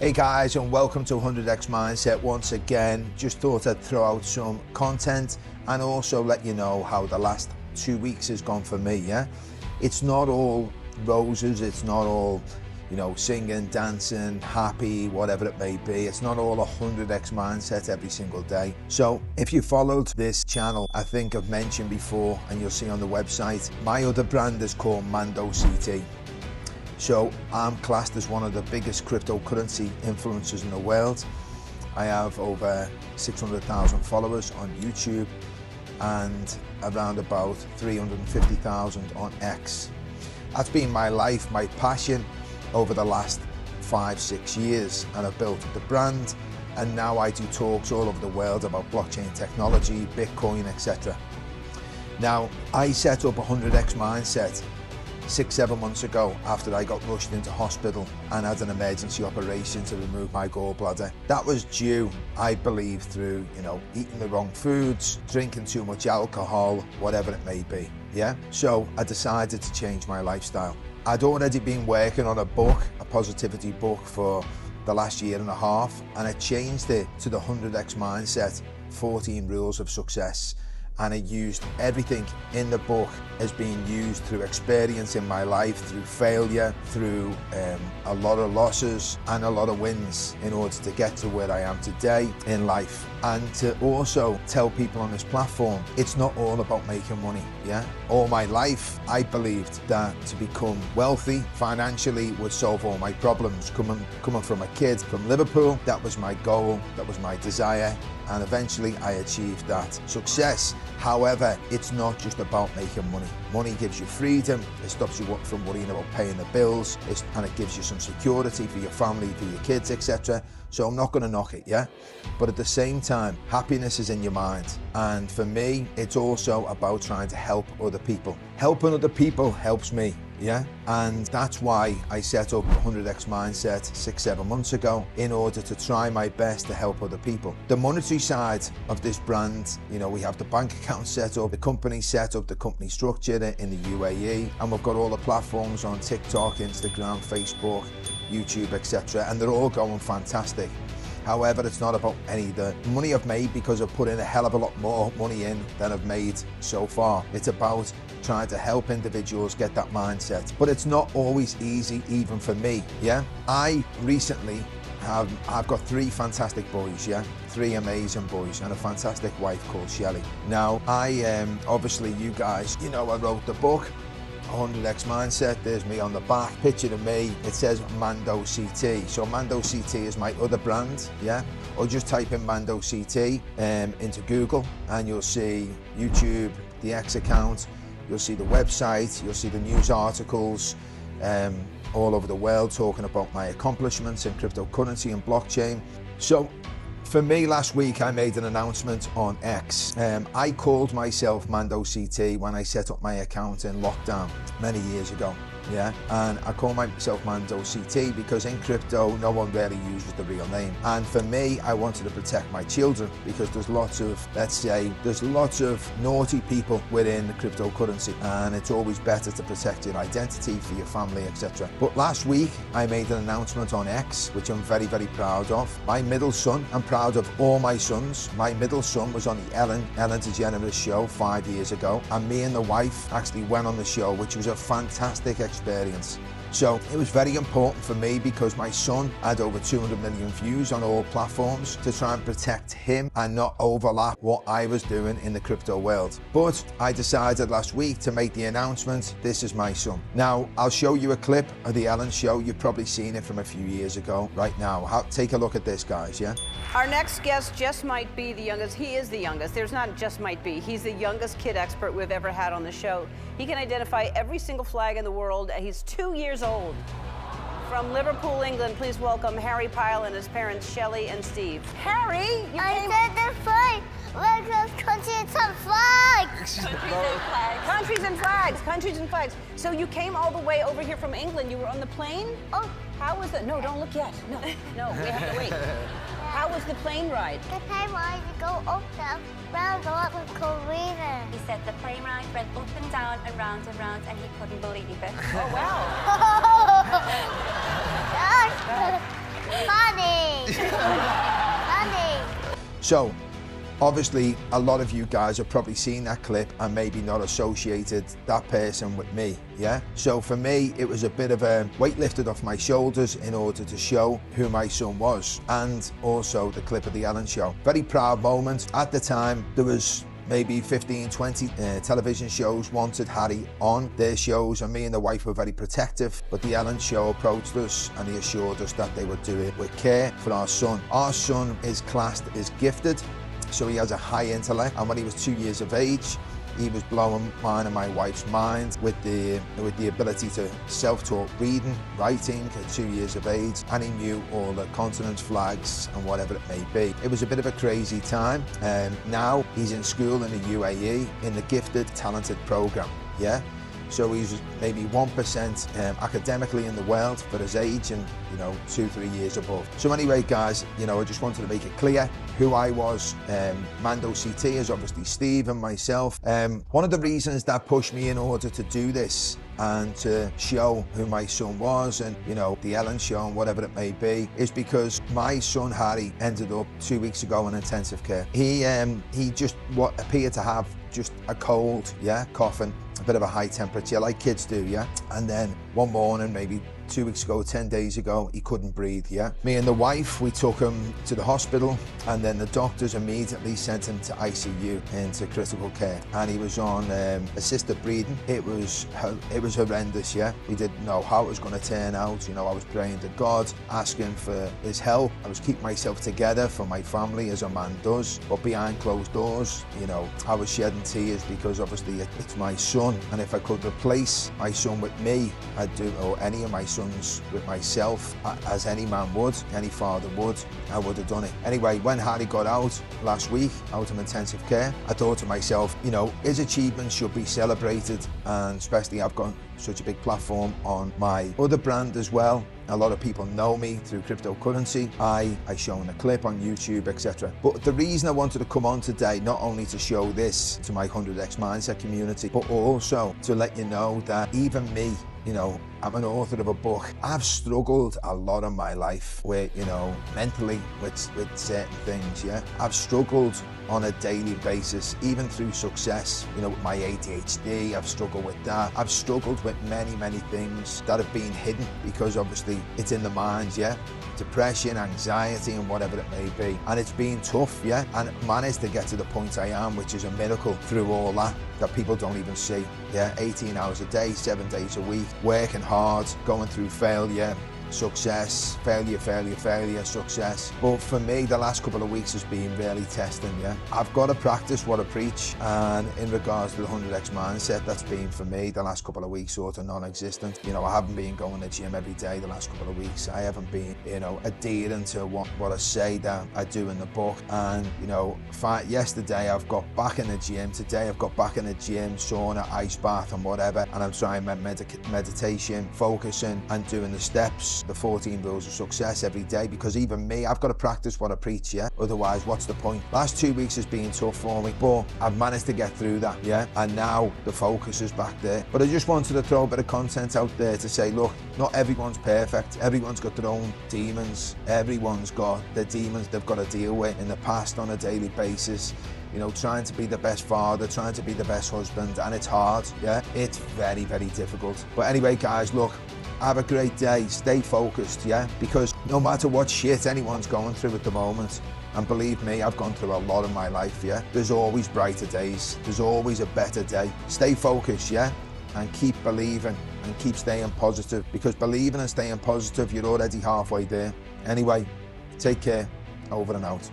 Hey guys, and welcome to 100x Mindset once again. Just thought I'd throw out some content and also let you know how the last 2 weeks has gone for me, yeah? It's not all roses, it's not all, singing, dancing, happy, whatever it may be. It's not all 100x Mindset every single day. So if you followed this channel, I think I've mentioned before, and you'll see on the website, my other brand is called Mando CT. So I'm classed as one of the biggest cryptocurrency influencers in the world. I have over 600,000 followers on YouTube and around about 350,000 on X. That's been my life, my passion over the last 5-6 years, and I've built the brand, and now I do talks all over the world about blockchain technology, Bitcoin, etc. Now, I set up 100x Mindset 6-7 months ago after I got rushed into hospital and had an emergency operation to remove my gallbladder. That was due, I believe, through, eating the wrong foods, drinking too much alcohol, whatever it may be, yeah? So I decided to change my lifestyle. I'd already been working on a book, a positivity book, for the last 1.5 years, and I changed it to the 100x Mindset, 14 Rules of Success. And I used everything in the book as being used through experience in my life, through failure, through a lot of losses and a lot of wins in order to get to where I am today in life. And to also tell people on this platform, it's not all about making money, yeah? All my life, I believed that to become wealthy financially would solve all my problems. Coming from a kid from Liverpool, that was my goal, that was my desire, and eventually I achieved that success. However, it's not just about making money. Money gives you freedom, it stops you from worrying about paying the bills, and it gives you some security for your family, for your kids, etc. So I'm not going to knock it, yeah? But at the same time, happiness is in your mind. And for me, it's also about trying to help other people. Helping other people helps me, yeah? And that's why I set up 100x Mindset 6-7 months ago, in order to try my best to help other people. The monetary side of this brand, we have the bank account set up, the company set up, the company structured in the UAE, and we've got all the platforms on TikTok, Instagram, Facebook, YouTube, etc. And they're all going fantastic. However, it's not about any of the money I've made, because I've put in a hell of a lot more money in than I've made so far. It's about trying to help individuals get that mindset. But it's not always easy, even for me, yeah? I recently I've got 3 fantastic boys, yeah? 3 amazing boys, and a fantastic wife called Shelley. Now, obviously you guys, I wrote the book, 100x Mindset. There's me on the back, picture of me, it says Mando CT. So Mando CT is my other brand, yeah? Or just type in Mando CT into Google, and you'll see YouTube, the X account, you'll see the website, you'll see the news articles all over the world talking about my accomplishments in cryptocurrency and blockchain. So for me, last week I made an announcement on X. I called myself Mando CT when I set up my account in lockdown many years ago, yeah? And I call myself Mando CT because in crypto, no one really uses the real name. And for me, I wanted to protect my children, because there's lots of naughty people within the cryptocurrency, and it's always better to protect your identity for your family, etc. But last week, I made an announcement on X, which I'm very, very proud of. My middle son, I'm proud of all my sons. My middle son was on the Ellen DeGeneres show 5 years ago, and me and the wife actually went on the show, which was a fantastic experience. So it was very important for me, because my son had over 200 million views on all platforms, to try and protect him and not overlap what I was doing in the crypto world. But I decided last week to make the announcement, this is my son. Now, I'll show you a clip of the Ellen show. You've probably seen it from a few years ago. Right now, take a look at this, guys, yeah? Our next guest just might be the youngest. He is the youngest. There's not just might be. He's the youngest kid expert we've ever had on the show. He can identify every single flag in the world, and he's 2 years old. From Liverpool, England, please welcome Harry Pyle and his parents, Shelley and Steve. Harry, you came... I said the flag. Where's countries and flags? Countries and flags. Countries and flags. So you came all the way over here from England. You were on the plane? Oh. How was it? No, don't look yet. No, we have to wait. How was the plane ride? The plane ride, you go up down, round up with Korea. He said the plane ride went up and down and round, and he couldn't believe it. Oh, wow. That's funny. So obviously a lot of you guys have probably seen that clip and maybe not associated that person with me, yeah? So for me, it was a bit of a weight lifted off my shoulders in order to show who my son was, and also the clip of the Ellen Show. Very proud moment. At the time, there was maybe 15, 20 television shows wanted Harry on their shows, and me and the wife were very protective, but the Ellen Show approached us and they assured us that they would do it with care for our son. Our son is classed as gifted, so he has a high intellect, and when he was 2 years of age, he was blowing mine and my wife's mind with the ability to self-taught reading, writing at 2 years of age, and he knew all the continents, flags and whatever it may be. It was a bit of a crazy time. Now he's in school in the UAE in the gifted talented program, yeah? So he's maybe 1% academically in the world for his age, and 2-3 years above. So anyway guys, I just wanted to make it clear who I was. Mando CT is obviously Steve and myself. One of the reasons that pushed me in order to do this and to show who my son was, and the Ellen Show and whatever it may be, is because my son Harry ended up 2 weeks ago in intensive care. He just appeared to have just a cold, yeah, coughing, a bit of a high temperature like kids do, yeah? And then one morning, maybe 2 weeks ago, 10 days ago, he couldn't breathe, yeah? Me and the wife, we took him to the hospital, and then the doctors immediately sent him to ICU, into critical care, and he was on assisted breathing. It was horrendous, yeah? We didn't know how it was going to turn out. I was praying to God, asking for his help. I was keeping myself together for my family, as a man does, but behind closed doors, I was shedding tears, because obviously it's my son, and if I could replace my son with me, I'd do, or any of my sons with myself, as any man would, any father would, I would have done it. Anyway, when Harry got out last week, out of intensive care, I thought to myself, his achievements should be celebrated, and especially I've got such a big platform on my other brand as well. A lot of people know me through cryptocurrency. I shown a clip on YouTube, etc. But the reason I wanted to come on today, not only to show this to my 100x Mindset community, but also to let you know that even me, I'm an author of a book. I've struggled a lot in my life with, mentally with certain things, yeah. I've struggled on a daily basis, even through success, with my ADHD, I've struggled with that. I've struggled with many, many things that have been hidden, because obviously it's in the mind, yeah. Depression, anxiety, and whatever it may be. And it's been tough, yeah. And managed to get to the point I am, which is a miracle through all that people don't even see, yeah. 18 hours a day, 7 days a week, working hard, going through failure, success, failure, success. But for me, the last couple of weeks has been really testing, yeah. I've got to practice what I preach, and in regards to the 100x mindset, that's been for me the last couple of weeks sort of non-existent. I haven't been going to the gym every day the last couple of weeks. I haven't been, adhering to what I say that I do in the book. And, yesterday I've got back in the gym. Today I've got back in the gym, sauna, ice bath and whatever, and I'm trying meditation, focusing and doing the steps, the 14 rules of success every day, because even me, I've got to practice what I preach, yeah? Otherwise, what's the point? Last 2 weeks has been tough for me, but I've managed to get through that, yeah? And now the focus is back there. But I just wanted to throw a bit of content out there to say, look, not everyone's perfect. Everyone's got their own demons. Everyone's got their demons they've got to deal with in the past on a daily basis. Trying to be the best father, trying to be the best husband, and it's hard, yeah? It's very, very difficult. But anyway, guys, look, have a great day, stay focused, yeah? Because no matter what shit anyone's going through at the moment, and believe me, I've gone through a lot in my life, yeah? There's always brighter days, there's always a better day. Stay focused, yeah? And keep believing and keep staying positive, because believing and staying positive, you're already halfway there. Anyway, take care, over and out.